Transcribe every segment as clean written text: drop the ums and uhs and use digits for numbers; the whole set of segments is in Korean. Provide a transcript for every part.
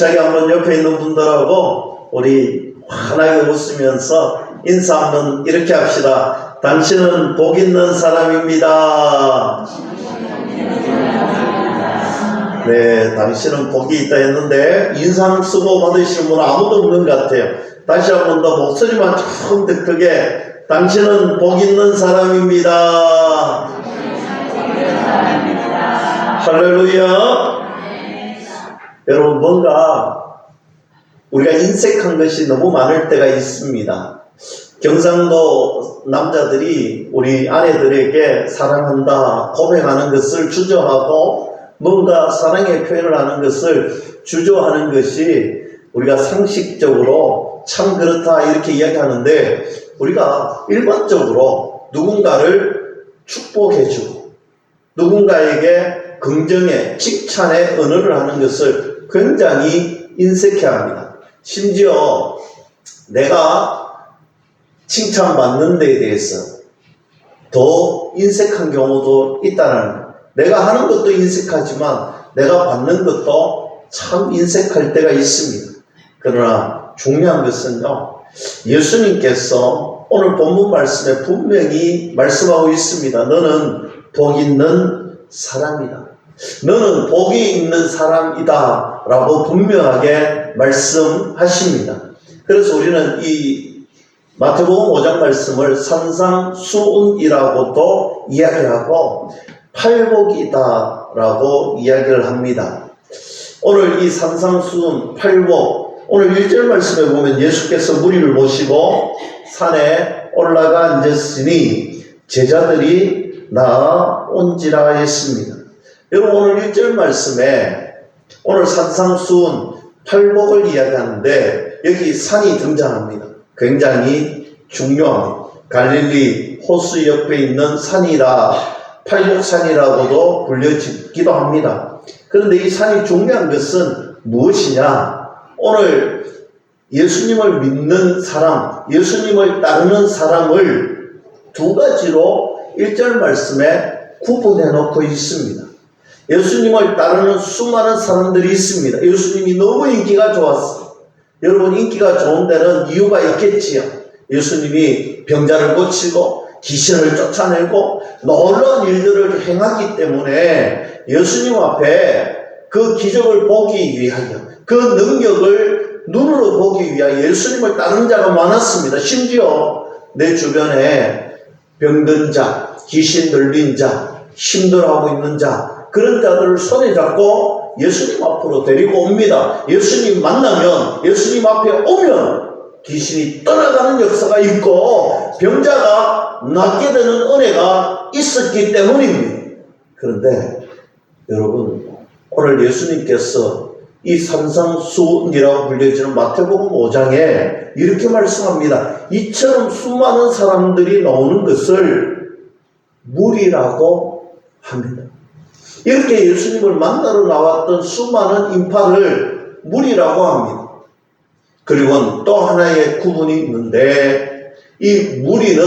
자기 한번 옆에 있는 분들하고 우리 환하게 웃으면서 인사 한번 이렇게 합시다. 당신은 복 있는 사람입니다. 네, 당신은 복이 있다 했는데 인상 쓰고 받으시는 분은 아무도 없는 것 같아요. 다시 한 번 더 목소리만 조금 더 크게, 당신은 복 있는 사람입니다. 할렐루야. 여러분, 뭔가 우리가 인색한 것이 너무 많을 때가 있습니다. 경상도 남자들이 우리 아내들에게 사랑한다 고백하는 것을 주저하고 뭔가 사랑의 표현을 하는 것을 주저하는 것이 우리가 상식적으로 참 그렇다 이렇게 이야기하는데, 우리가 일반적으로 누군가를 축복해주고 누군가에게 긍정의 칭찬의 언어를 하는 것을 굉장히 인색해합니다. 심지어 내가 칭찬받는 데에 대해서 더 인색한 경우도 있다는 거예요. 내가 하는 것도 인색하지만 내가 받는 것도 참 인색할 때가 있습니다. 그러나 중요한 것은요, 예수님께서 오늘 본문 말씀에 분명히 말씀하고 있습니다. 너는 복 있는 사람이다. 너는 복이 있는 사람이다 라고 분명하게 말씀하십니다. 그래서 우리는 이 마태복음 5장 말씀을 산상수훈이라고도 이야기하고 팔복이다 라고 이야기를 합니다. 오늘 이 산상수훈, 팔복, 오늘 1절 말씀에 보면 예수께서 무리를 모시고 산에 올라가 앉았으니 제자들이 나아온지라 했습니다. 여러분, 오늘 1절 말씀에 오늘 산상수훈, 팔복을 이야기하는데 여기 산이 등장합니다. 굉장히 중요합니다. 갈릴리 호수 옆에 있는 산이라 팔복산이라고도 불려지기도 합니다. 그런데 이 산이 중요한 것은 무엇이냐? 오늘 예수님을 믿는 사람, 예수님을 따르는 사람을 두 가지로 1절 말씀에 구분해 놓고 있습니다. 예수님을 따르는 수많은 사람들이 있습니다. 예수님이 너무 인기가 좋았어요. 여러분, 인기가 좋은 데는 이유가 있겠지요. 예수님이 병자를 고치고 귀신을 쫓아내고 놀라운 일들을 행하기 때문에 예수님 앞에 그 기적을 보기 위하여, 그 능력을 눈으로 보기 위하여 예수님을 따르는 자가 많았습니다. 심지어 내 주변에 병든 자, 귀신 들린 자, 힘들어하고 있는 자, 그런 자들을 손에 잡고 예수님 앞으로 데리고 옵니다. 예수님 만나면, 예수님 앞에 오면 귀신이 떠나가는 역사가 있고 병자가 낫게 되는 은혜가 있었기 때문입니다. 그런데 여러분, 오늘 예수님께서 이 산상수훈이라고 불려지는 마태복음 5장에 이렇게 말씀합니다. 이처럼 수많은 사람들이 나오는 것을 무리라고 합니다. 이렇게 예수님을 만나러 나왔던 수많은 인파를 무리라고 합니다. 그리고 또 하나의 구분이 있는데, 이 무리는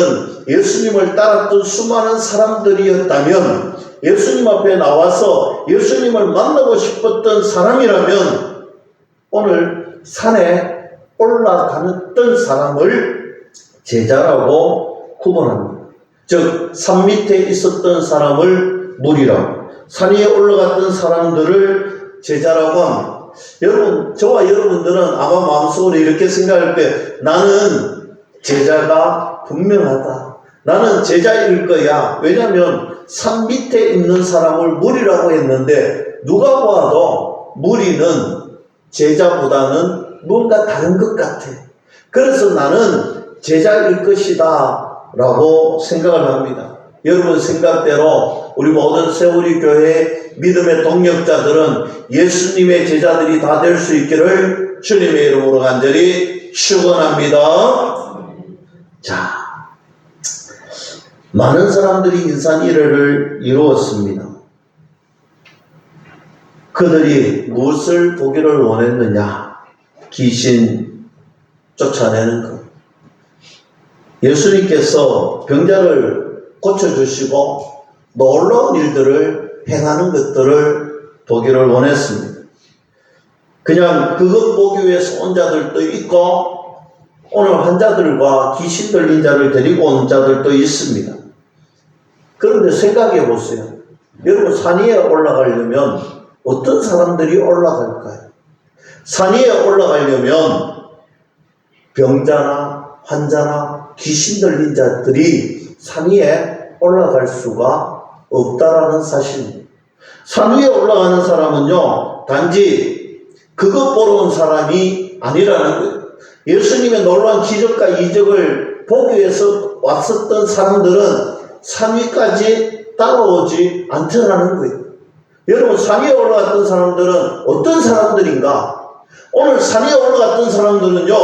예수님을 따랐던 수많은 사람들이었다면, 예수님 앞에 나와서 예수님을 만나고 싶었던 사람이라면 오늘 산에 올라갔던 사람을 제자라고 구분합니다. 즉, 산 밑에 있었던 사람을 무리라고, 산 위에 올라갔던 사람들을 제자라고 합니다. 여러분, 저와 여러분들은 아마 마음속으로 이렇게 생각할 거예요. 나는 제자가 분명하다. 나는 제자일 거야. 왜냐하면 산 밑에 있는 사람을 무리라고 했는데 누가 봐도 무리는 제자보다는 뭔가 다른 것 같아. 그래서 나는 제자일 것이다 라고 생각을 합니다. 여러분 생각대로 우리 모든 세우리 교회 믿음의 동력자들은 예수님의 제자들이 다 될 수 있기를 주님의 이름으로 간절히 축원합니다. 자, 많은 사람들이 인산 일회를 이루었습니다. 그들이 무엇을 보기를 원했느냐? 귀신 쫓아내는 것. 예수님께서 병자를 고쳐주시고 놀라운 일들을 행하는 것들을 보기를 원했습니다. 그냥 그것 보기 위해서 온 자들도 있고 오늘 환자들과 귀신 들린 자를 데리고 온 자들도 있습니다. 그런데 생각해 보세요. 여러분, 산 위에 올라가려면 어떤 사람들이 올라갈까요? 산 위에 올라가려면 병자나 환자나 귀신 들린 자들이 산 위에 올라갈 수가 없다라는 사실입니다. 산 위에 올라가는 사람은요, 단지 그것 보러 온 사람이 아니라는 거예요. 예수님의 놀라운 기적과 이적을 보기 위해서 왔었던 사람들은 산 위까지 따라오지 않더라는 거예요. 여러분, 산 위에 올라갔던 사람들은 어떤 사람들인가? 오늘 산 위에 올라갔던 사람들은요,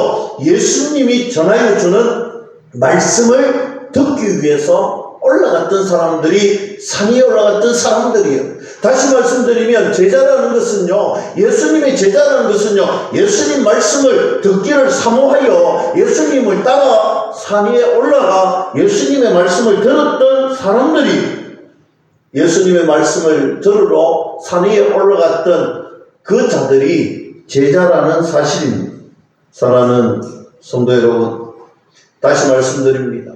예수님이 전하여 주는 말씀을 듣기 위해서 올라갔던 사람들이 산 위에 올라갔던 사람들이에요. 다시 말씀드리면 제자라는 것은요, 예수님의 제자라는 것은요, 예수님 말씀을 듣기를 사모하여 예수님을 따라 산 위에 올라가 예수님의 말씀을 들었던 사람들이 예수님의 말씀을 들으러 산 위에 올라갔던 그 자들이 제자라는 사실입니다. 사랑하는 성도 여러분, 다시 말씀드립니다.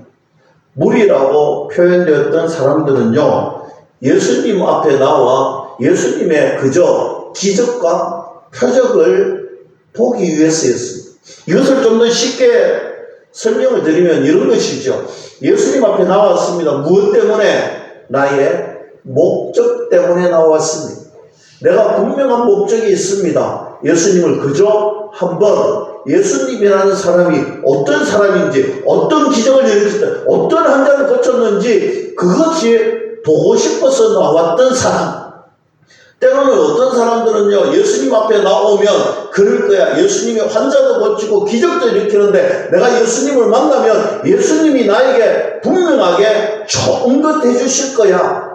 무리라고 표현되었던 사람들은요, 예수님 앞에 나와 예수님의 그저 기적과 표적을 보기 위해서였습니다. 이것을 좀 더 쉽게 설명을 드리면 이런 것이죠. 예수님 앞에 나왔습니다. 무엇 때문에? 나의 목적 때문에 나왔습니다. 내가 분명한 목적이 있습니다. 예수님을 그저 한번 예수님이라는 사람이 어떤 사람인지, 어떤 기적을 일으켰다, 어떤 환자를 고쳤는지 그것이 보고 싶어서 나왔던 사람. 때로는 어떤 사람들은요, 예수님 앞에 나오면 그럴 거야. 예수님이 환자도 고치고 기적도 일으키는데 내가 예수님을 만나면 예수님이 나에게 분명하게 좋은 것 해주실 거야.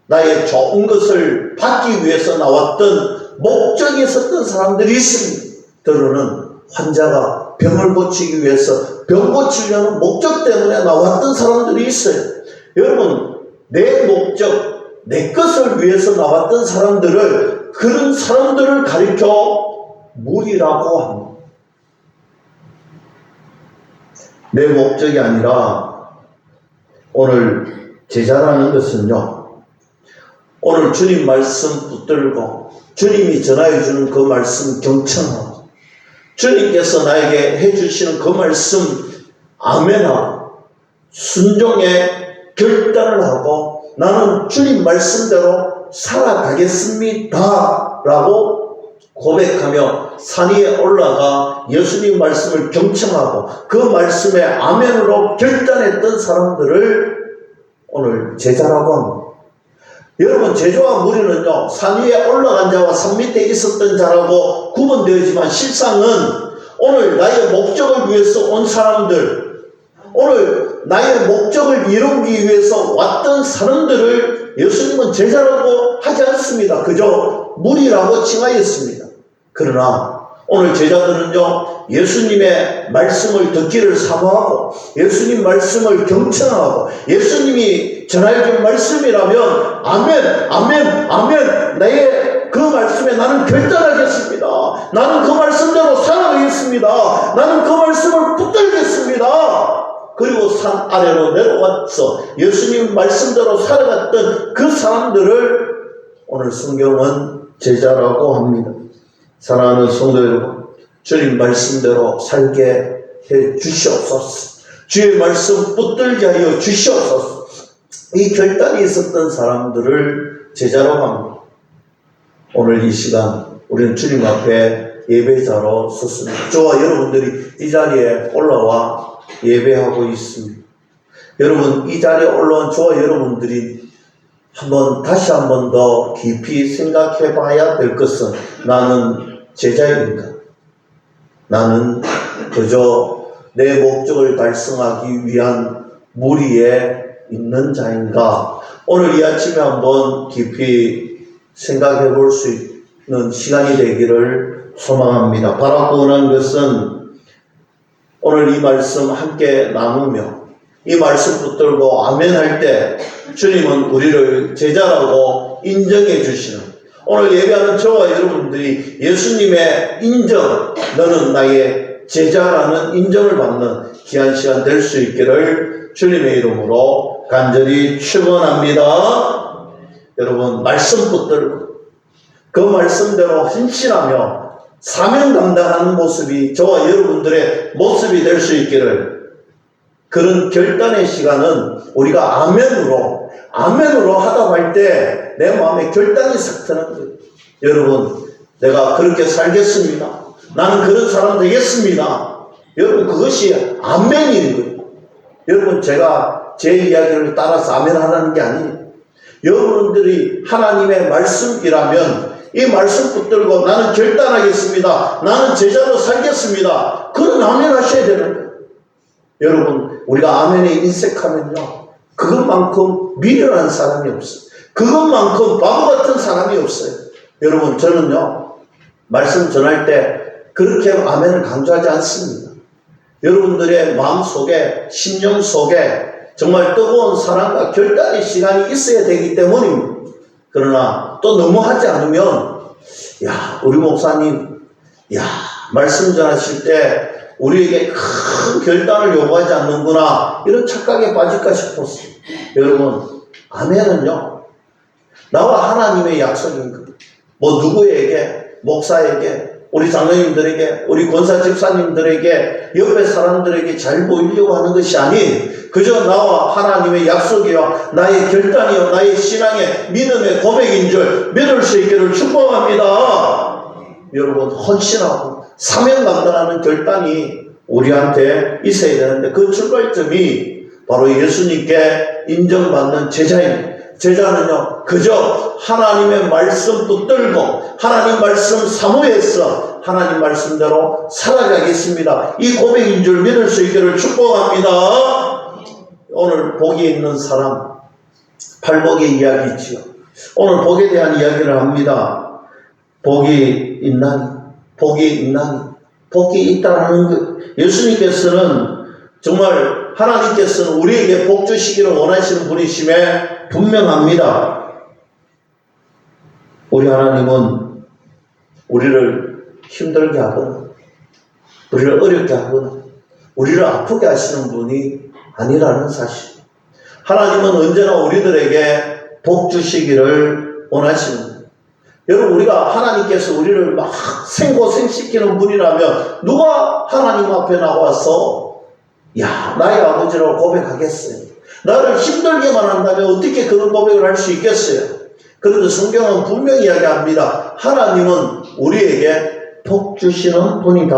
나의 좋은 것을 받기 위해서 나왔던 목적이 있었던 사람들이 있습니다. 때로는 환자가 병을 고치기 위해서 병 고치려는 목적 때문에 나왔던 사람들이 있어요. 여러분, 내 목적, 내 것을 위해서 나왔던 사람들을, 그런 사람들을 가리켜 무리라고 합니다. 내 목적이 아니라 오늘 제자라는 것은요, 오늘 주님 말씀 붙들고 주님이 전하여 주는 그 말씀 경청하고 주님께서 나에게 해주시는 그 말씀 아멘하고 순종의 결단을 하고 나는 주님 말씀대로 살아가겠습니다 라고 고백하며 산 위에 올라가 예수님 말씀을 경청하고 그 말씀에 아멘으로 결단했던 사람들을 오늘 제자라고 합니다. 여러분, 제자와 무리는요, 산 위에 올라간 자와 산 밑에 있었던 자라고 구분되지만 실상은 오늘 나의 목적을 위해서 온 사람들, 오늘 나의 목적을 이루기 위해서 왔던 사람들을 예수님은 제자라고 하지 않습니다. 그저 무리라고 칭하였습니다. 그러나 오늘 제자들은요, 예수님의 말씀을 듣기를 사모하고 예수님 말씀을 경청하고 예수님이 전하여준 말씀이라면 아멘, 아멘, 아멘, 나의 그 말씀에 나는 결단하겠습니다. 나는 그 말씀대로 살아가겠습니다. 나는 그 말씀을 붙들겠습니다. 그리고 산 아래로 내려와서 예수님 말씀대로 살아갔던 그 사람들을 오늘 성경은 제자라고 합니다. 사랑하는 성도 여러분, 주님 말씀대로 살게 해 주시옵소서. 주의 말씀 붙들게 하여 주시옵소서. 이 결단이 있었던 사람들을 제자라고 합니다. 오늘 이 시간 우리는 주님 앞에 예배자로 섰습니다. 저와 여러분들이 이 자리에 올라와 예배하고 있습니다. 여러분, 이 자리에 올라온 저와 여러분들이 다시 한 번 더 깊이 생각해 봐야 될 것은 나는 제자입니까? 나는 그저 내 목적을 달성하기 위한 무리에 있는 자인가? 오늘 이 아침에 한번 깊이 생각해 볼 수 있는 시간이 되기를 소망합니다. 바라고 원하는 것은 오늘 이 말씀 함께 나누며 이 말씀 붙들고 아멘 할 때 주님은 우리를 제자라고 인정해 주시는, 오늘 예배하는 저와 여러분들이 예수님의 인정, 너는 나의 제자라는 인정을 받는 귀한 시간 될 수 있기를 주님의 이름으로 간절히 축원합니다. 여러분, 말씀 붙들고 그 말씀대로 헌신하며 사명 감당하는 모습이 저와 여러분들의 모습이 될 수 있기를, 그런 결단의 시간은 우리가 아멘으로 하다 할 때 내 마음에 결단이 싹 트는 거예요. 여러분, 내가 그렇게 살겠습니다. 나는 그런 사람 되겠습니다. 여러분, 그것이 아멘인 거예요. 여러분, 제가 제 이야기를 따라서 아멘 하라는 게 아니에요. 여러분들이 하나님의 말씀이라면 이 말씀 붙들고 나는 결단하겠습니다. 나는 제자로 살겠습니다. 그런 아멘 하셔야 되는 거예요. 여러분, 우리가 아멘에 인색하면요, 그것만큼 미련한 사람이 없어요. 그것만큼 바보 같은 사람이 없어요. 여러분, 저는요, 말씀 전할 때 그렇게 아멘을 강조하지 않습니다. 여러분들의 마음속에, 심령 속에 정말 뜨거운 사랑과 결단의 시간이 있어야 되기 때문입니다. 그러나 또 너무 하지 않으면, 야, 우리 목사님, 말씀 전하실 때 우리에게 큰 결단을 요구하지 않는구나, 이런 착각에 빠질까 싶었어요. 여러분, 아멘은요, 나와 하나님의 약속인 거예요. 뭐 누구에게, 목사에게, 우리 장로님들에게, 우리 권사 집사님들에게, 옆에 사람들에게 잘 보이려고 하는 것이 아닌, 그저 나와 하나님의 약속이요, 나의 결단이요, 나의 신앙의 믿음의 고백인 줄 믿을 수 있기를 축복합니다. 여러분, 헌신하고 사명 감당하는 결단이 우리한테 있어야 되는데, 그 출발점이 바로 예수님께 인정받는 제자입니다. 제자는요, 그저 하나님의 말씀 붙들고 하나님 말씀 사모해서 하나님 말씀대로 살아가겠습니다, 이 고백인 줄 믿을 수 있기를 축복합니다. 오늘 복이 있는 사람, 팔복의 이야기지요. 오늘 복에 대한 이야기를 합니다. 복이 있나니, 복이 있다라는 것. 예수님께서는 정말, 하나님께서는 우리에게 복 주시기를 원하시는 분이심에 분명합니다. 우리 하나님은 우리를 힘들게 하거나, 우리를 어렵게 하거나, 우리를 아프게 하시는 분이 아니라는 사실. 하나님은 언제나 우리들에게 복 주시기를 원하시는 분이에요. 여러분, 우리가 하나님께서 우리를 막 생고생시키는 분이라면 누가 하나님 앞에 나와서 나의 아버지라고 고백하겠어요? 나를 힘들게만 한다면 어떻게 그런 고백을 할 수 있겠어요? 그런데 성경은 분명히 이야기합니다. 하나님은 우리에게 복 주시는 분이다.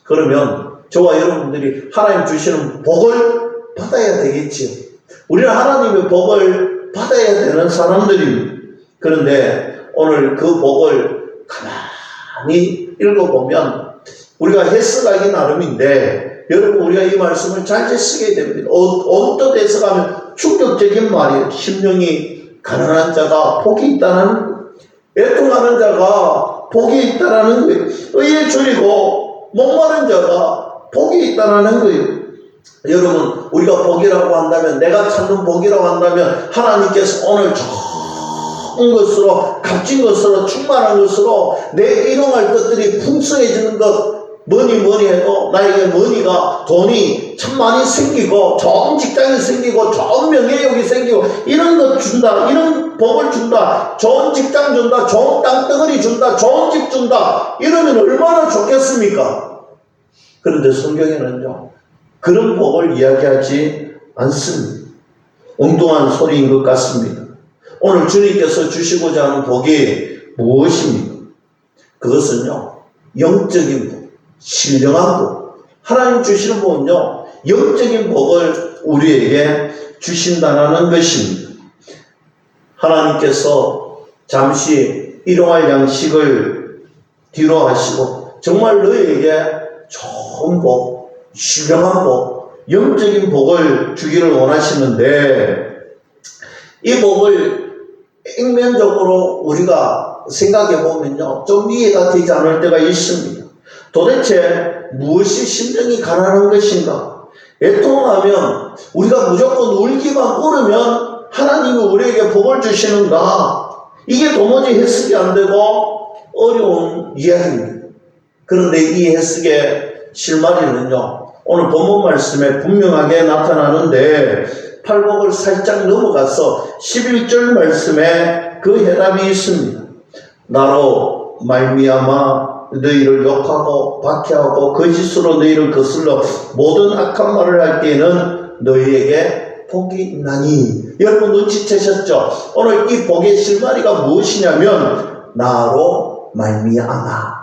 그러면 저와 여러분들이 하나님 주시는 복을 받아야 되겠지요. 우리는 하나님의 복을 받아야 되는 사람들입니다. 그런데 오늘 그 복을 가만히 읽어보면 우리가 해석하기 나름인데, 여러분, 우리가 이 말씀을 잘 쓰게 됩니다. 어떤 데서 가면 충격적인 말이에요. 심령이 가난한 자가 복이 있다는 거예요. 애통하는 자가 복이 있다는 거예요. 의에 줄이고 목마른 자가 복이 있다는 거예요. 여러분, 우리가 복이라고 한다면, 내가 찾는 복이라고 한다면, 하나님께서 오늘 좋은 것으로, 값진 것으로, 충만한 것으로 내 일용할 것들이 풍성해지는 것, 뭐니 해도 나에게 머니가, 돈이 참 많이 생기고, 좋은 직장이 생기고, 좋은 명예욕이 생기고, 이런 것 준다, 이런 복을 준다, 좋은 직장 준다, 좋은 땅덩어리 준다, 좋은 집 준다, 이러면 얼마나 좋겠습니까? 그런데 성경에는요, 그런 복을 이야기하지 않습니다. 엉뚱한 소리인 것 같습니다. 오늘 주님께서 주시고자 하는 복이 무엇입니까? 그것은요, 영적인 복, 신령한 복. 하나님 주시는 복은요, 영적인 복을 우리에게 주신다는 것입니다. 하나님께서 잠시 일용할 양식을 뒤로 하시고 정말 너에게 좋은 복, 신령한 복, 영적인 복을 주기를 원하시는데, 이 복을 액면적으로 우리가 생각해 보면요, 좀 이해가 되지 않을 때가 있습니다. 도대체 무엇이 심령이 가난한 것인가? 애통하면 우리가 무조건 울기만 울으면 하나님이 우리에게 복을 주시는가? 이게 도무지 해석이 안 되고 어려운 이야기입니다. 그런데 이 해석의 실마리는요, 오늘 본문 말씀에 분명하게 나타나는데 팔복을 살짝 넘어가서 11절 말씀에 그 해답이 있습니다. 나로 말미암아 너희를 욕하고 박해하고 거짓으로 너희를 거슬러 모든 악한 말을 할 때에는 너희에게 복이 있나니. 여러분 눈치채셨죠? 오늘 이 복의 실마리가 무엇이냐면 나로 말미암아.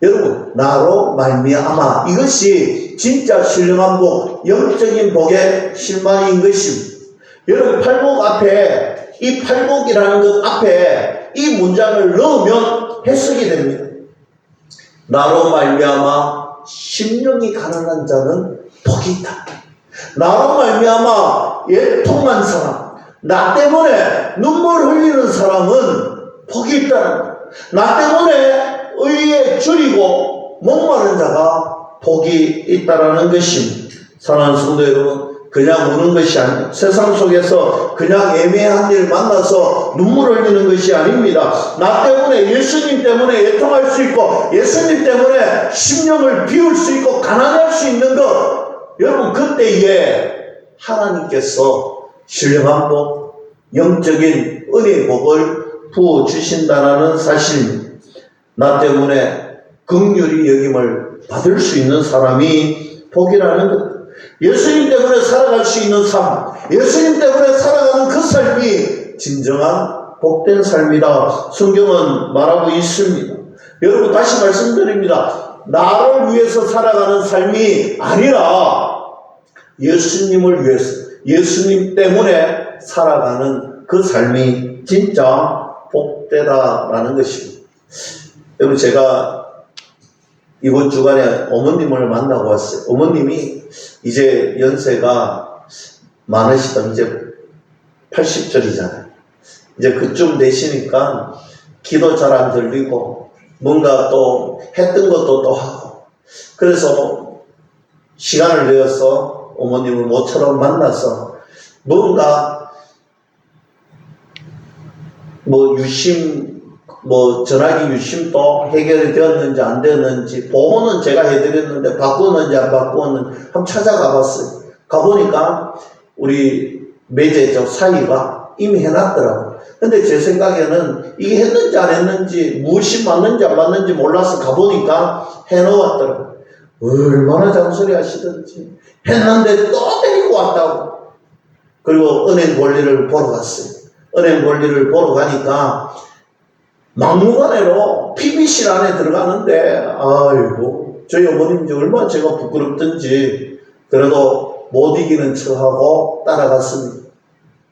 여러분 나로 말미암아, 이것이 진짜 신령한 복, 영적인 복의 실마리인 것입니다. 여러분 팔복 앞에, 이 팔복이라는 것 앞에 이 문장을 넣으면 해석이 됩니다. 나로 말미암아 심령이 가난한 자는 복이 있다. 나로 말미암아 애통한 사람, 나 때문에 눈물 흘리는 사람은 복이 있다는 거예요. 나 때문에 의에 줄이고 목마른 자가 복이 있다라는 것입니다. 사랑하는 성도 여러분, 그냥 우는 것이 아닙니다. 세상 속에서 그냥 애매한 일 만나서 눈물 흘리는 것이 아닙니다. 나 때문에, 예수님 때문에 애통할 수 있고, 예수님 때문에 심령을 비울 수 있고 가난할 수 있는 것, 여러분 그때에 하나님께서 신령한 복, 영적인 은혜의 복을 부어주신다는 사실입니다. 나 때문에 긍휼히 여김을 받을 수 있는 사람이 복이라는 것. 예수님 때문에 살아갈 수 있는 삶, 예수님 때문에 살아가는 그 삶이 진정한 복된 삶이다. 성경은 말하고 있습니다. 여러분 다시 말씀드립니다. 나를 위해서 살아가는 삶이 아니라 예수님을 위해서, 예수님 때문에 살아가는 그 삶이 진짜 복되다라는 것입니다. 여러분 제가 이번 주간에 어머님을 만나고 왔어요. 어머님이 이제 연세가 많으시다. 이제 80절이잖아요. 이제 그쯤 되시니까 기도 잘 안 들리고 뭔가 또 했던 것도 또 하고, 그래서 시간을 내어서 어머님을 모처럼 만나서 뭔가 전화기 유심도 해결이 되었는지 안 되었는지, 보호는 제가 해드렸는데 바꾸었는지 안 바꾸었는지 한번 찾아가 봤어요. 가보니까 우리 매제적 사위가 이미 해놨더라고요. 근데 제 생각에는 이게 했는지 안 했는지, 무엇이 맞는지 안 맞는지 몰라서 가보니까 해놓았더라고요. 얼마나 잔소리 하시던지. 했는데 또 데리고 왔다고. 그리고 은행 권리를 보러 갔어요. 은행 권리를 보러 가니까 막무가내로 PB실 안에 들어가는데, 아이고, 저희 어머님이 얼마나 제가 부끄럽던지, 그래도 못 이기는 척하고 따라갔습니다.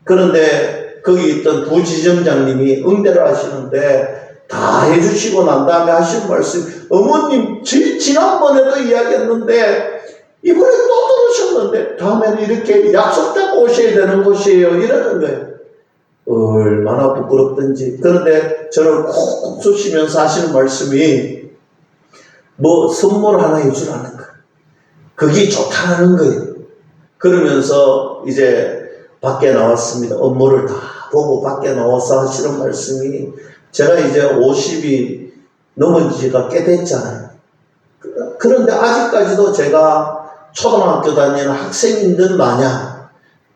그런데 거기 있던 부지점장님이 응대를 하시는데, 다 해주시고 난 다음에 하신 말씀, 어머님, 지난번에도 이야기했는데, 이번에 또 들으셨는데, 다음에는 이렇게 약속 잡고 오셔야 되는 곳이에요. 이러는 거예요. 얼마나 부끄럽던지. 그런데 저를 콕콕 쑤시면서 하시는 말씀이 선물 하나 해주라는 거예요. 그게 좋다는 거예요. 그러면서 이제 밖에 나왔습니다. 업무를 다 보고 밖에 나와서 하시는 말씀이, 제가 이제 50이 넘은 지가 꽤 됐잖아요. 그런데 아직까지도 제가 초등학교 다니는 학생인 듯 마냥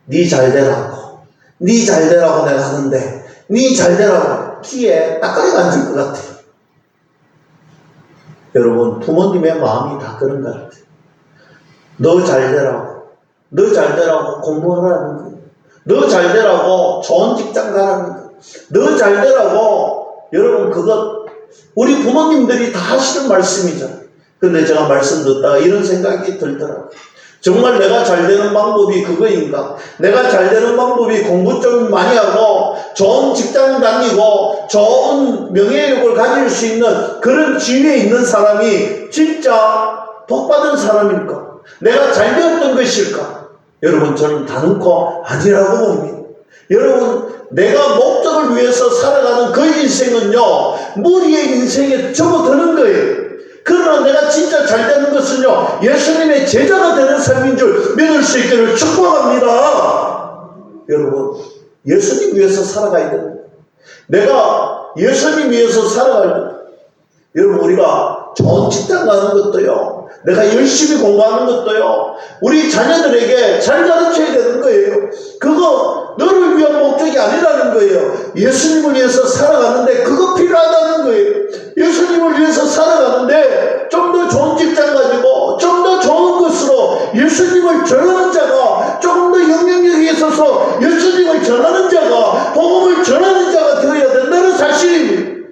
네 잘되라고, 네 잘되라고 내가 하는데 네 잘되라고 귀에 따까리가 앉을 것 같아요. 여러분 부모님의 마음이 다 그런 것 같아요. 너 잘되라고, 너 잘되라고 공부하라는 거예요. 너 잘되라고 좋은 직장 가라는 거예요. 너 잘되라고. 여러분 그것 우리 부모님들이 다 하시는 말씀이죠. 근데 제가 말씀 듣다가 이런 생각이 들더라고요. 정말 내가 잘 되는 방법이 그거인가? 내가 잘 되는 방법이 공부 좀 많이 하고 좋은 직장 다니고 좋은 명예욕을 가질 수 있는 그런 지위에 있는 사람이 진짜 복받은 사람일까? 내가 잘 되었던 것일까? 여러분 저는 단언코 아니라고 봅니다. 여러분 내가 목적을 위해서 살아가는 그 인생은요, 무리의 인생에 접어드는 거예요. 그러나 내가 진짜 잘 되는 것은요, 예수님의 제자가 되는 삶인 줄 믿을 수 있기를 축복합니다. 여러분 예수님 위해서 살아가야 됩니다. 내가 예수님 위해서 살아갈 때, 여러분, 우리가 좋은 직장 가는 것도요, 내가 열심히 공부하는 것도요, 우리 자녀들에게 잘 가르쳐야 되는 거예요. 그거 너를 위한 목적이 아니라는 거예요. 예수님을 위해서 살아가는데 그거 필요하다는 거예요. 예수님을 위해서 살아가는데 좀 더 좋은 직장 가지고 좀 더 좋은 것으로 예수님을 전하는 자가, 조금 더 영향력이 있어서 예수님을 전하는 자가, 복음을 전하는 자가 되어야 된다는 사실입니다.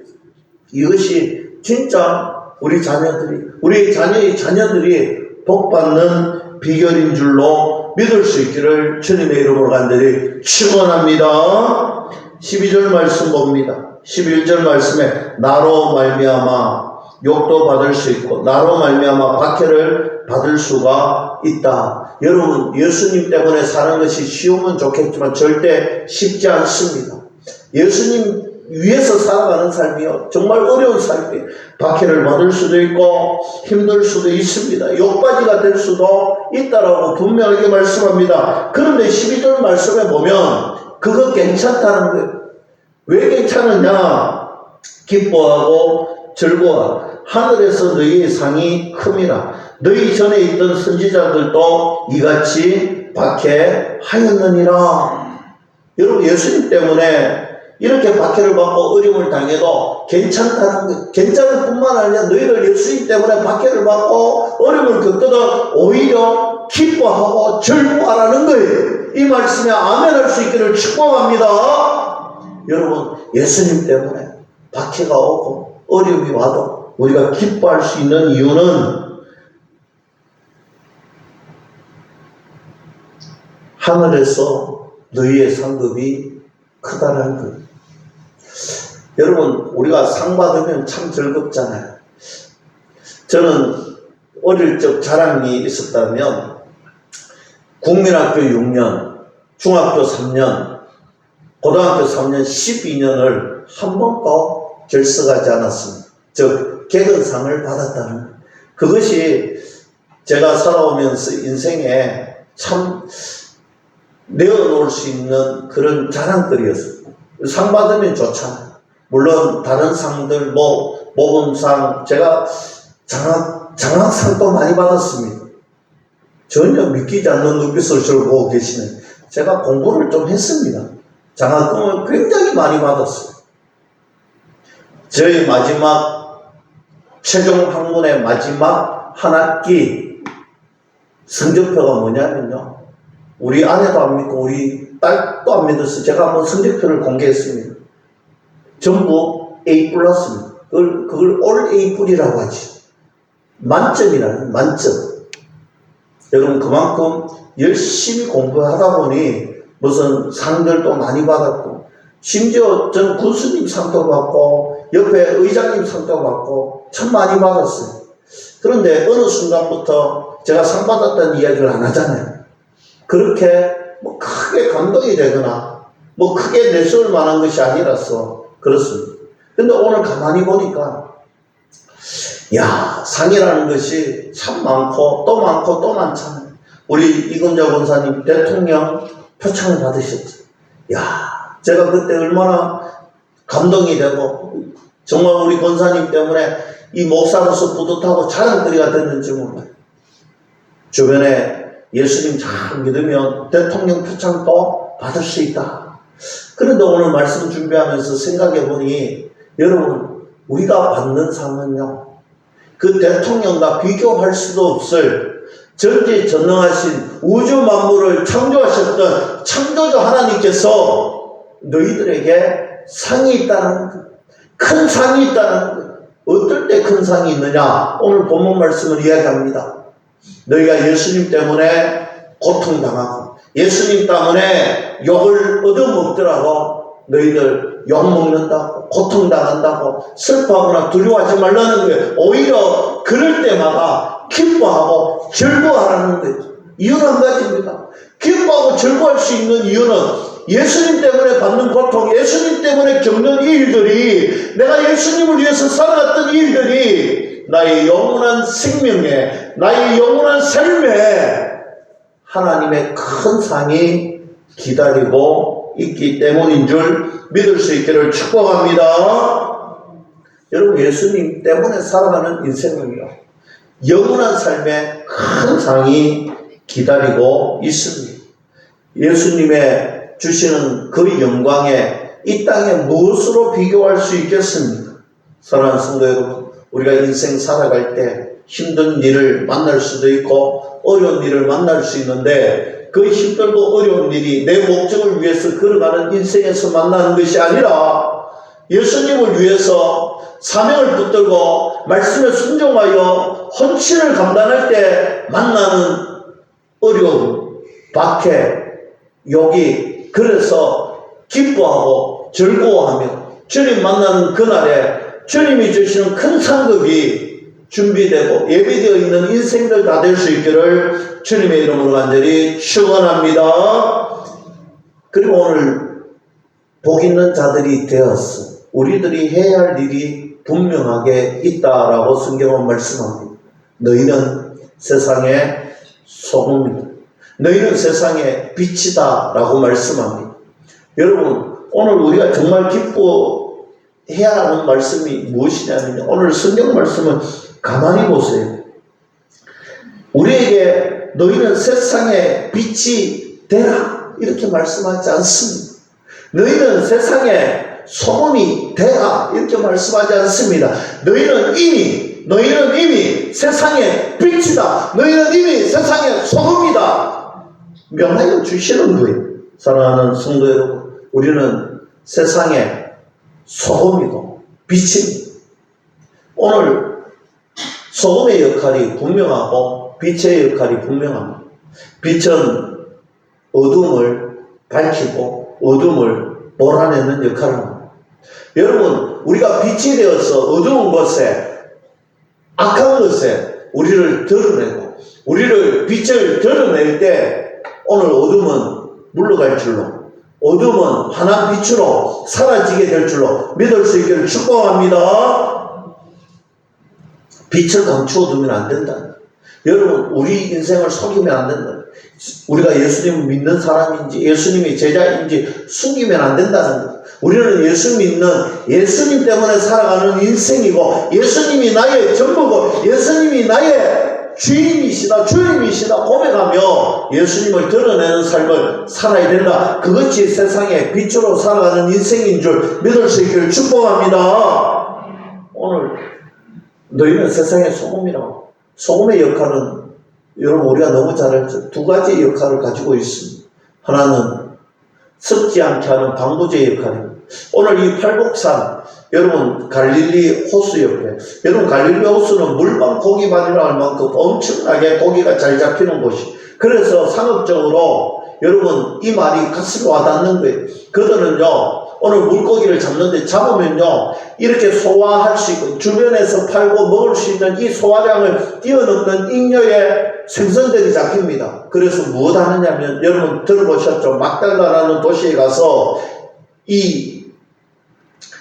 이것이 진짜 우리 자녀의 자녀들이 복받는 비결인 줄로 믿을 수 있기를 주님의 이름으로 간절히 축원합니다. 12절 말씀 봅니다. 11절 말씀에 나로 말미암아 욕도 받을 수 있고 나로 말미암아 박해를 받을 수가 있다. 여러분, 예수님 때문에 사는 것이 쉬우면 좋겠지만 절대 쉽지 않습니다. 예수님 위에서 살아가는 삶이요, 정말 어려운 삶이에요. 박해를 받을 수도 있고 힘들 수도 있습니다. 욕받이가 될 수도 있다라고 분명하게 말씀합니다. 그런데 12절 말씀에 보면 그거 괜찮다는 거예요. 왜 괜찮으냐? 기뻐하고 즐거워하라. 하늘에서 너희의 상이 큼이라. 너희 전에 있던 선지자들도 이같이 박해하였느니라. 여러분, 예수님 때문에 이렇게 박해를 받고 어려움을 당해도 괜찮다는 것. 괜찮을 뿐만 아니라 너희들 예수님 때문에 박해를 받고 어려움을 겪어도 오히려 기뻐하고 즐거워하라는 거예요. 이 말씀에 아멘할 수 있기를 축복합니다. 여러분, 예수님 때문에 박해가 오고 어려움이 와도 우리가 기뻐할 수 있는 이유는 하늘에서 너희의 상급이 크다라는 거예요. 여러분, 우리가 상 받으면 참 즐겁잖아요. 저는 어릴 적 자랑이 있었다면 국민학교 6년, 중학교 3년, 고등학교 3년, 12년을 한 번도 결석하지 않았습니다. 즉 개근상을 받았다는 거예요. 그것이 제가 살아오면서 인생에 참 내어놓을 수 있는 그런 자랑거리였어요. 상 받으면 좋잖아요. 물론 다른 상들, 모범상, 제가 장학상도 많이 받았습니다. 전혀 믿기지 않는 눈빛을 저를 보고 계시는, 제가 공부를 좀 했습니다. 장학금을 굉장히 많이 받았어요. 저희 마지막 최종 학문의 마지막 한 학기 성적표가 뭐냐면요, 우리 아내도 안 믿고 우리 딸도 안 믿었어요. 제가 한번 성적표를 공개했습니다. 전부 A+입니다. 그걸 올 A뿔이라고 하지. 만점이라는, 만점. 여러분, 그만큼 열심히 공부하다 보니 무슨 상들도 많이 받았고, 심지어 전 군수님 상도 받고 옆에 의장님 상도 받고 참 많이 받았어요. 그런데 어느 순간부터 제가 상 받았다는 이야기를 안 하잖아요. 그렇게 크게 감동이 되거나 크게 내세울 만한 것이 아니라서 그렇습니다. 근데 오늘 가만히 보니까 상이라는 것이 참 많고 또 많고 또 많잖아요. 우리 이금자 권사님 대통령 표창을 받으셨죠. 제가 그때 얼마나 감동이 되고 정말 우리 권사님 때문에 이 목사로서 뿌듯하고 자랑거리가 됐는지 몰라요. 주변에 예수님 잘 믿으면 대통령 표창도 받을 수 있다. 그런데 오늘 말씀 준비하면서 생각해 보니, 여러분, 우리가 받는 상은요, 그 대통령과 비교할 수도 없을 전지전능하신 우주 만물을 창조하셨던 창조주 하나님께서 너희들에게 상이 있다는 것, 큰 상이 있다는 것. 어떨 때 큰 상이 있느냐? 오늘 본문 말씀을 이야기합니다. 너희가 예수님 때문에 고통당하고 예수님 때문에 욕을 얻어먹더라도 너희들 욕먹는다고 고통당한다고 슬퍼하거나 두려워하지 말라는 거예요. 오히려 그럴 때마다 기뻐하고 즐거워하라는 거예요. 이유는 한 가지입니다. 기뻐하고 즐거워할 수 있는 이유는 예수님 때문에 받는 고통, 예수님 때문에 겪는 일들이, 내가 예수님을 위해서 살아갔던 일들이 나의 영원한 생명에, 나의 영원한 삶에 하나님의 큰 상이 기다리고 있기 때문인 줄 믿을 수 있기를 축복합니다. 여러분, 예수님 때문에 살아가는 인생은요, 영원한 삶의 큰 상이 기다리고 있습니다. 예수님의 주시는 그 영광에 이 땅에 무엇으로 비교할 수 있겠습니까? 사랑하는 성도 여러분, 우리가 인생 살아갈 때 힘든 일을 만날 수도 있고 어려운 일을 만날 수 있는데, 그 힘들고 어려운 일이 내 목적을 위해서 걸어가는 인생에서 만나는 것이 아니라 예수님을 위해서 사명을 붙들고 말씀에 순종하여 헌신을 감당할 때 만나는 어려움, 박해, 욕이, 그래서 기뻐하고 즐거워하며 주님 만나는 그날에 주님이 주시는 큰 상급이 준비되고 예비되어 있는 인생들 다 될 수 있기를 주님의 이름으로 간절히 축원합니다. 그리고 오늘 복 있는 자들이 되었어. 우리들이 해야 할 일이 분명하게 있다라고 성경은 말씀합니다. 너희는 세상의 소금이다. 너희는 세상의 빛이다 라고 말씀합니다. 여러분, 오늘 우리가 정말 기뻐해야 하는 말씀이 무엇이냐면, 오늘 성경 말씀은 가만히 보세요. 우리에게 너희는 세상의 빛이 되라 이렇게 말씀하지 않습니다. 너희는 세상의 소금이 되라 이렇게 말씀하지 않습니다. 너희는 이미 세상의 빛이다. 너희는 이미 세상의 소금이다. 명하여 주시는 거예요. 사랑하는 성도 여러분, 우리는 세상의 소금이고 빛입니다. 오늘 소금의 역할이 분명하고 빛의 역할이 분명합니다. 빛은 어둠을 밝히고 어둠을 몰아내는 역할을 합니다. 여러분, 우리가 빛이 되어서 어두운 것에, 악한 것에 우리를 드러내고 우리를 빛을 드러낼 때 오늘 어둠은 물러갈 줄로, 어둠은 환한 빛으로 사라지게 될 줄로 믿을 수 있기를 축복합니다. 빛을 감추어 두면 안 된다. 여러분, 우리 인생을 속이면 안 된다. 우리가 예수님을 믿는 사람인지 예수님이 제자인지 숨기면 안 된다는 것. 우리는 예수 믿는, 예수님 때문에 살아가는 인생이고, 예수님이 나의 전부고 예수님이 나의 주인이시다 주님이시다 고백하며 예수님을 드러내는 삶을 살아야 된다. 그것이 세상의 빛으로 살아가는 인생인 줄 믿을 수 있기를 축복합니다. 오늘 너희는 세상의 소금이라고. 소금의 역할은 여러분 우리가 너무 잘 알죠. 두 가지 역할을 가지고 있습니다. 하나는 썩지 않게 하는 방부제 역할입니다. 오늘 이 팔복산, 여러분 갈릴리 호수 옆에, 여러분 갈릴리 호수는 물방 고기반이라 할 만큼 엄청나게 고기가 잘 잡히는 곳이, 그래서 상업적으로 여러분 이 말이 가슴에 와닿는 거예요. 그들은요 오늘 물고기를 잡으면요 이렇게 소화할 수 있고 주변에서 팔고 먹을 수 있는 이 소화량을 뛰어넘는 잉여의 생선들이 잡힙니다. 그래서 무엇 하느냐면, 여러분 들어보셨죠? 막달라라는 도시에 가서 이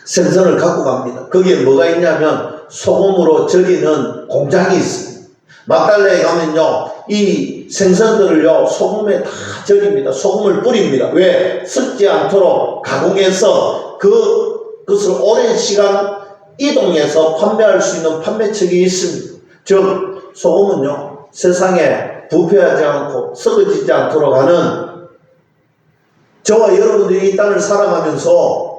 생선을 갖고 갑니다. 거기에 뭐가 있냐면 소금으로 절이는 공장이 있습니다. 막달라에 가면요 이 생선들을요 소금에 다 절입니다. 소금을 뿌립니다. 왜? 썩지 않도록 가공해서 그것을 오랜 시간 이동해서 판매할 수 있는 판매책이 있습니다. 즉 소금은요 세상에 부패하지 않고 썩어지지 않도록 하는, 저와 여러분들이 이 땅을 살아가면서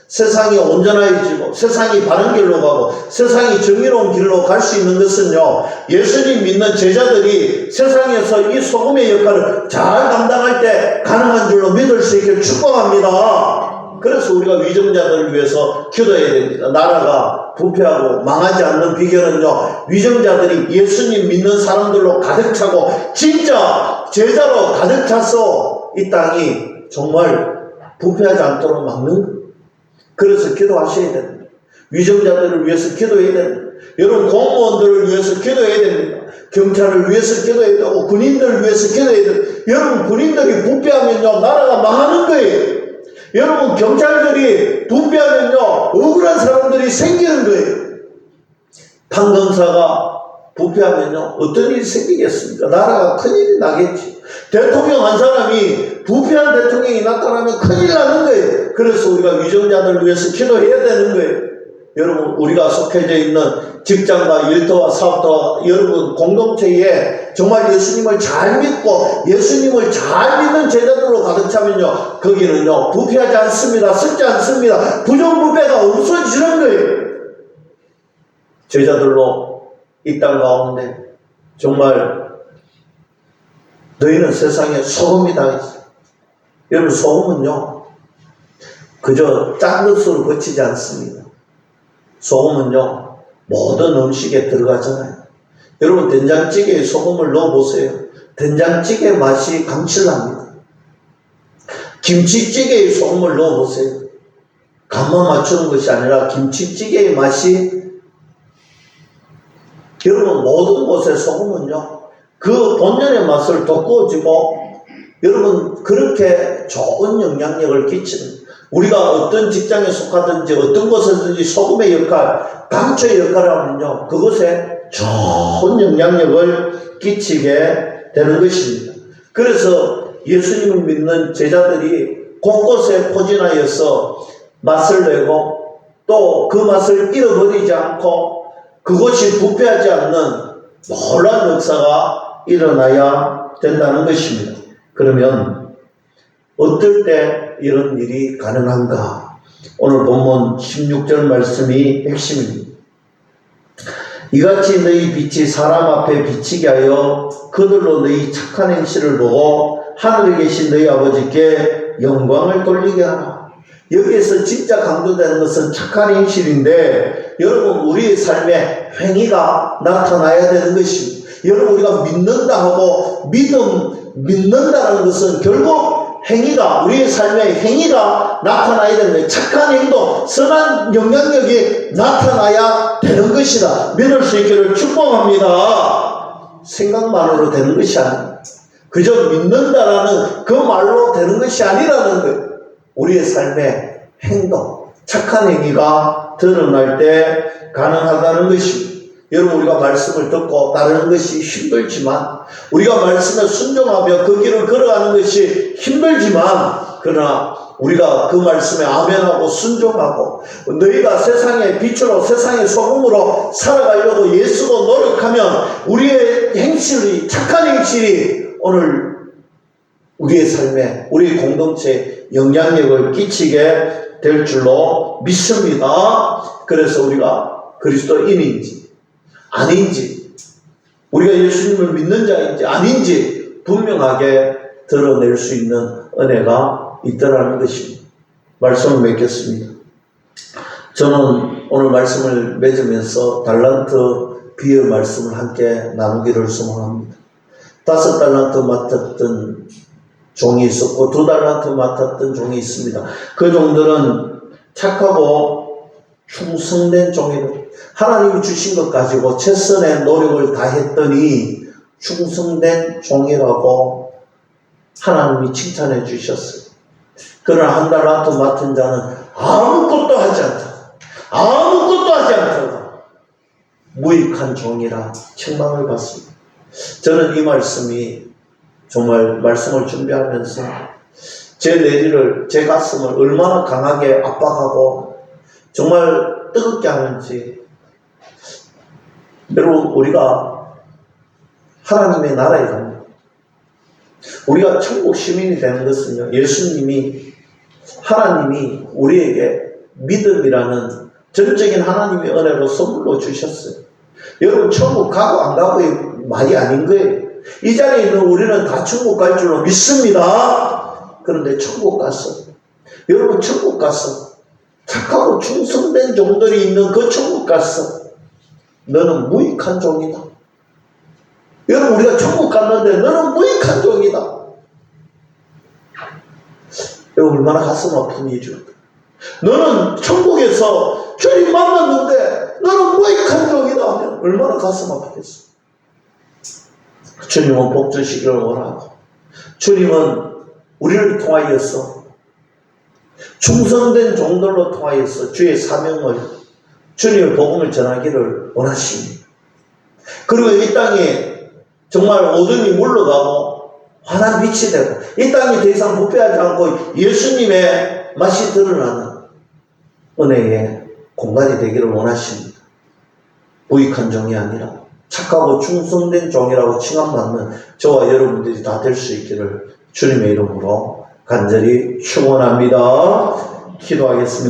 세상이 온전해지고 세상이 바른 길로 가고 세상이 정의로운 길로 갈 수 있는 것은요 예수님 믿는 제자들이 세상에서 이 소금의 역할을 잘 감당할 때 가능한 줄로 믿을 수 있기를 축복합니다. 그래서 우리가 위정자들을 위해서 기도해야 됩니다. 나라가 부패하고 망하지 않는 비결은요 위정자들이 예수님 믿는 사람들로 가득 차고 진짜 제자로 가득 차서 이 땅이 정말 부패하지 않도록 막는 거예요. 그래서 기도하셔야 됩니다. 위정자들을 위해서 기도해야 됩니다. 여러분 공무원들을 위해서 기도해야 됩니다. 경찰을 위해서 기도해야 되고 군인들을 위해서 기도해야 됩니다. 여러분 군인들이 부패하면요 나라가 망하는 거예요. 여러분 경찰들이 부패하면요 억울한 사람들이 생기는 거예요. 판검사가 부패하면요 어떤 일이 생기겠습니까? 나라가 큰일이 나겠지. 대통령 한 사람이 부패한 대통령이 나타나면 큰일 나는 거예요. 그래서 우리가 위정자들을 위해서 기도해야 되는 거예요. 여러분, 우리가 속해져 있는 직장과 일터와 사업터와 여러분 공동체에 정말 예수님을 잘 믿고 예수님을 잘 믿는 제자들로 가득 차면요, 거기는요 부패하지 않습니다. 썩지 않습니다. 부정부패가 없어지는 거예요. 제자들로 이 땅 가운데 정말 너희는 세상에 소금이다. 여러분, 소금은요 그저 짠 것으로 그치지 않습니다. 소금은요 모든 음식에 들어가잖아요. 여러분, 된장찌개에 소금을 넣어보세요. 된장찌개 맛이 감칠납니다. 김치찌개에 소금을 넣어보세요. 간만 맞추는 것이 아니라 김치찌개의 맛이, 여러분, 모든 곳에 소금은요 그 본연의 맛을 돋구어지고 여러분 그렇게 좋은 영향력을 끼치는, 우리가 어떤 직장에 속하든지 어떤 곳에든지 소금의 역할, 감초의 역할을 하면요 그것에 좋은 영향력을 끼치게 되는 것입니다. 그래서 예수님을 믿는 제자들이 곳곳에 포진하여서 맛을 내고 또 그 맛을 잃어버리지 않고 그것이 부패하지 않는 놀라운 역사가 일어나야 된다는 것입니다. 그러면 어떨 때 이런 일이 가능한가? 오늘 본문 16절 말씀이 핵심입니다. 이같이 너희 빛이 사람 앞에 비치게 하여 그들로 너희 착한 행실을 보고 하늘에 계신 너희 아버지께 영광을 돌리게 하라. 여기에서 진짜 강조되는 것은 착한 행실인데, 여러분, 우리의 삶에 행위가 나타나야 되는 것입니다. 여러분, 우리가 믿는다 하고 믿는다는 것은 결국 행위가, 우리의 삶에 행위가 나타나야 되는 거예요. 착한 행동, 선한 영향력이 나타나야 되는 것이다. 믿을 수 있기를 축복합니다. 생각만으로 되는 것이 아닙니다. 그저 믿는다라는 그 말로 되는 것이 아니라는 거예요. 우리의 삶의 행동, 착한 행위가 드러날 때 가능하다는 것입니다. 여러분, 우리가 말씀을 듣고 따르는 것이 힘들지만, 우리가 말씀에 순종하며 그 길을 걸어가는 것이 힘들지만, 그러나 우리가 그 말씀에 아멘하고 순종하고 너희가 세상의 빛으로 세상의 소금으로 살아가려고 예수로 노력하면 우리의 행실이, 착한 행실이 오늘 우리의 삶에, 우리 공동체에 영향력을 끼치게 될 줄로 믿습니다. 그래서 우리가 그리스도인인지 아닌지, 우리가 예수님을 믿는 자인지 아닌지 분명하게 드러낼 수 있는 은혜가 있더라는 것입니다. 말씀을 맺겠습니다. 저는 오늘 말씀을 맺으면서 달란트 비유 말씀을 함께 나누기를 소망합니다. 5달란트 맡았던 종이 있었고 2달란트 맡았던 종이 있습니다. 그 종들은 착하고 충성된 종이들, 하나님이 주신 것 가지고 최선의 노력을 다했더니 충성된 종이라고 하나님이 칭찬해 주셨어요. 그러나 1달란트 맡은 자는 아무것도 하지 않다가 무익한 종이라 책망을 받습니다. 저는 이 말씀이 정말 말씀을 준비하면서 제 내리를, 제 가슴을 얼마나 강하게 압박하고 정말 뜨겁게 하는지. 여러분, 우리가 하나님의 나라에 갑니다. 우리가 천국 시민이 되는 것은요, 예수님이, 하나님이 우리에게 믿음이라는 전적인 하나님의 은혜로 선물로 주셨어요. 여러분, 천국 가고 안 가고의 말이 아닌 거예요. 이 자리에 있는 우리는 다 천국 갈 줄로 믿습니다. 그런데 천국 가서, 여러분, 천국 가서 착하고 충성된 종들이 있는 그 천국 가서 너는 무익한 종이다. 여러분, 우리가 천국 갔는데 너는 무익한 종이다. 여러분, 얼마나 가슴 아픈 일이죠. 너는 천국에서 주님 만났는데 너는 무익한 종이다 하면 얼마나 가슴 아프겠어. 주님은 복 주시기를 원하고, 주님은 우리를 통하여서 충성된 종들로 통하여서 주의 사명을, 주님의 복음을 전하기를 원하십니다. 그리고 이 땅에 정말 어둠이 물러가고 환한 빛이 되고 이 땅이 더 이상 부패하지 않고 예수님의 맛이 드러나는 은혜의 공간이 되기를 원하십니다. 부익한 종이 아니라 착하고 충성된 종이라고 칭함받는 저와 여러분들이 다 될 수 있기를 주님의 이름으로 간절히 축원합니다. 기도하겠습니다.